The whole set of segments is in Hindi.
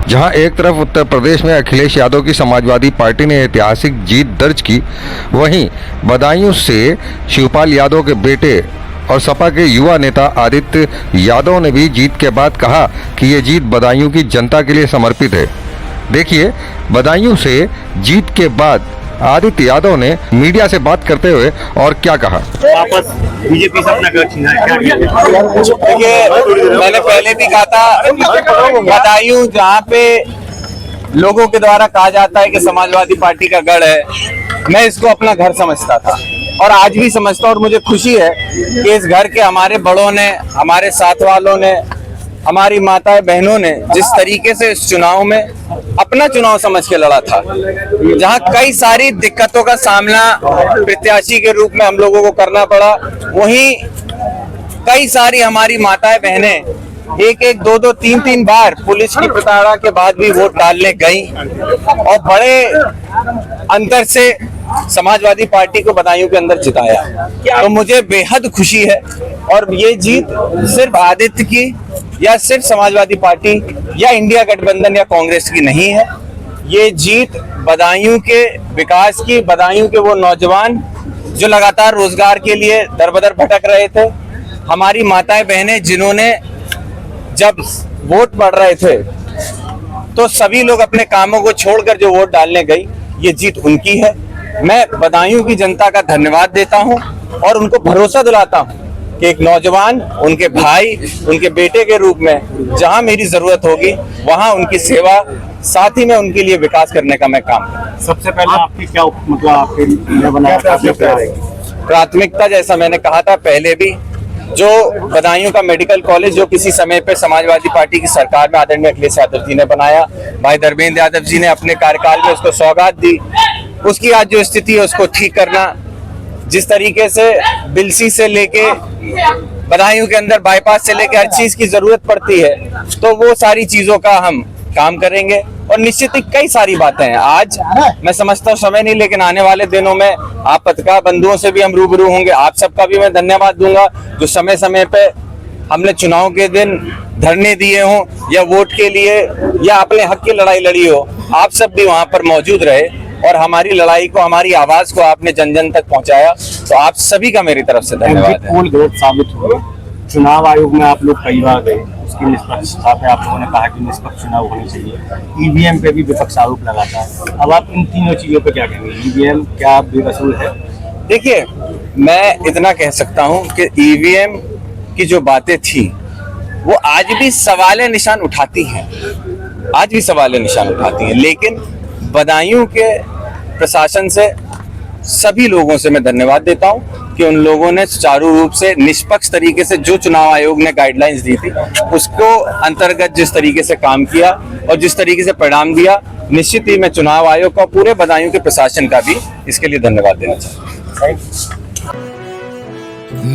जहां एक तरफ उत्तर प्रदेश में अखिलेश यादव की समाजवादी पार्टी ने ऐतिहासिक जीत दर्ज की, वहीं बदायूं से शिवपाल यादव के बेटे और सपा के युवा नेता आदित्य यादव ने भी जीत के बाद कहा कि ये जीत बदायूं की जनता के लिए समर्पित है। देखिए बदायूं से जीत के बाद आदित्य यादव ने मीडिया से बात करते हुए और क्या कहा। वापस बीजेपी से अपना गढ़ छीना है, क्या देखिए मैंने पहले भी कहा था, बदायूं जहाँ पे लोगों के द्वारा कहा जाता है कि समाजवादी पार्टी का गढ़ है, मैं इसको अपना घर समझता था और आज भी समझता हूं। और मुझे खुशी है कि इस घर के हमारे बड़ों ने, हमारे साथ वालों ने, हमारी माताएं बहनों ने जिस तरीके से इस चुनाव में अपना चुनाव समझ के लड़ा था, जहां कई सारी दिक्कतों का सामना प्रत्याशी के रूप में हम लोगों को करना पड़ा, वहीं कई सारी हमारी माताएं बहनें एक दो तीन बार पुलिस की प्रताड़ना के बाद भी वोट डालने गई और बड़े अंतर से समाजवादी पार्टी को बदायूं के अंदर जिताया। तो मुझे बेहद खुशी है और ये जीत सिर्फ आदित्य की या सिर्फ समाजवादी पार्टी या इंडिया गठबंधन या कांग्रेस की नहीं है। ये जीत बदायूं के विकास की, बदायूं के वो नौजवान जो लगातार रोजगार के लिए दर-बदर भटक रहे थे, हमारी माताएं बहनें जिन्होंने जब वोट पड़ रहे थे तो सभी लोग अपने कामों को छोड़कर जो वोट डालने गई, ये जीत उनकी है। मैं बदायूं की जनता का धन्यवाद देता हूं और उनको भरोसा दिलाता हूं कि एक नौजवान उनके भाई, उनके बेटे के रूप में जहां मेरी जरूरत होगी वहां उनकी सेवा, साथ ही में उनके लिए विकास करने का मैं काम करूं। सबसे पहले आपकी क्या मतलब आपके बनाया प्राथमिकता, जैसा मैंने कहा था पहले भी, जो बदायूं का मेडिकल कॉलेज जो किसी समय पे समाजवादी पार्टी की सरकार में आदरणीय अखिलेश यादव जी ने बनाया, भाई धर्मेंद्र यादव जी ने अपने कार्यकाल में उसको सौगात दी, उसकी आज जो स्थिति है उसको ठीक करना, जिस तरीके से बिलसी से लेके बदायूं के अंदर बाईपास से लेके हर चीज की जरूरत पड़ती है, तो वो सारी चीजों का हम काम करेंगे और निश्चित ही कई सारी बातें हैं। आज मैं समझता हूँ समय नहीं, लेकिन आने वाले दिनों में आप पत्रकार बंधुओं से भी हम रूबरू होंगे। आप सबका भी मैं धन्यवाद दूंगा जो समय समय पे हमने चुनाव के दिन धरने दिए हों या वोट के लिए या अपने हक की लड़ाई लड़ी हो, आप सब भी वहां पर मौजूद रहे और हमारी लड़ाई को, हमारी आवाज को आपने जन जन तक पहुंचाया। तो आप सभी का मेरी तरफ से धन्यवाद है। गलत साबित हुआ, चुनाव आयोग में आप लोग कई बार गए, उसकी निष्पक्षता पे आप लोगों ने कहा कि निष्पक्ष चुनाव होने चाहिए, ईवीएम पे भी विपक्ष आरोप लगाता है। अब आप इन तीनों चीजों पे क्या कहेंगे? ईवीएम क्या बेकसूर है? देखिए, मैं इतना कह सकता हूं कि ईवीएम की जो बातें थी वो आज भी सवाल निशान उठाती हैं, आज भी सवाल निशान उठाती हैं, लेकिन बदायूं के प्रशासन से, सभी लोगों से मैं धन्यवाद देता हूं कि उन लोगों ने सुचारू रूप से, निष्पक्ष तरीके से जो चुनाव आयोग ने गाइडलाइंस दी थी उसको अंतर्गत जिस तरीके से काम किया और जिस तरीके से परिणाम दिया, निश्चित ही मैं चुनाव आयोग का, पूरे बदायूं के प्रशासन का भी इसके लिए धन्यवाद देना चाहता हूं।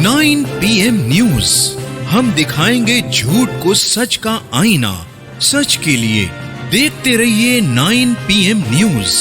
9 PM न्यूज, हम दिखाएंगे झूठ को सच का आईना। सच के लिए देखते रहिए 9 PM न्यूज।